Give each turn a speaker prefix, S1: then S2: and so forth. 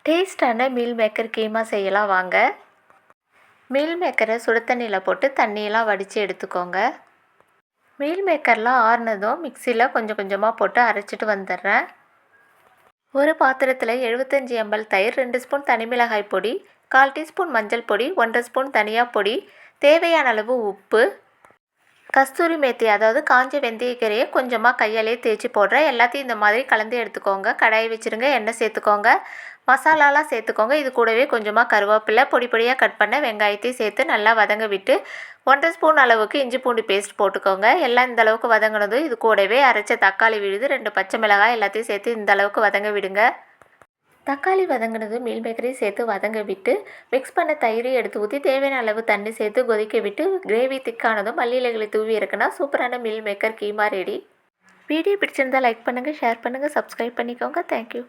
S1: டேஸ்டான meal maker keema செய்யலாம் வாங்க. மீல் மேக்கரை சுடு தண்ணியில் போட்டு தண்ணியெல்லாம் வடித்து எடுத்துக்கோங்க. மீல் மேக்கர்லாம் ஆறுனதும் மிக்சியில் கொஞ்சம் கொஞ்சமாக போட்டு அரைச்சிட்டு வந்துடுறேன். ஒரு பாத்திரத்தில் 75 ml தயிர், 2 ஸ்பூன் தனி மிளகாய் பொடி, 1/4 டீஸ்பூன் மஞ்சள் பொடி, 1/2 ஸ்பூன் தனியா பொடி, தேவையான அளவு உப்பு, கஸ்தூரி மேத்தி அதாவது காஞ்ச வெந்தயக்கீரையை கொஞ்சமாக கையாலே தேய்ச்சி போடுறேன். எல்லாத்தையும் இந்த மாதிரி கலந்து எடுத்துக்கோங்க. கடாயை வச்சுருங்க, எண்ணெய் சேர்த்துக்கோங்க, மசாலாலாம் சேர்த்துக்கோங்க. இது கூடவே கொஞ்சமாக கருவேப்பிலை, பொடி பொடியாக கட் பண்ண வெங்காயத்தையும் சேர்த்து நல்லா வதங்க விட்டு 1/2 ஸ்பூன் அளவுக்கு இஞ்சி பூண்டு பேஸ்ட் போட்டுக்கோங்க. எல்லாம் இந்த அளவுக்கு வதங்கினதும் இது கூடவே அரைச்ச தக்காளி விழுது, 2 பச்சை மிளகாய் எல்லாத்தையும் சேர்த்து இந்த அளவுக்கு வதங்க விடுங்க. தக்காளி வதங்கினதும் மீல் மேக்கரையும் சேர்த்து வதங்க விட்டு மிக்ஸ் பண்ண தயிரையும் எடுத்து ஊற்றி தேவையான அளவு தண்ணி சேர்த்து கொதிக்க விட்டு கிரேவி திக்கானதும் மல்லி இலைகளை தூவி இருக்குன்னா சூப்பரான meal maker keema ready. Video பிடிச்சிருந்தால் லைக் பண்ணுங்கள், ஷேர் பண்ணுங்கள், சப்ஸ்கிரைப் பண்ணிக்கோங்க. தேங்க்யூ.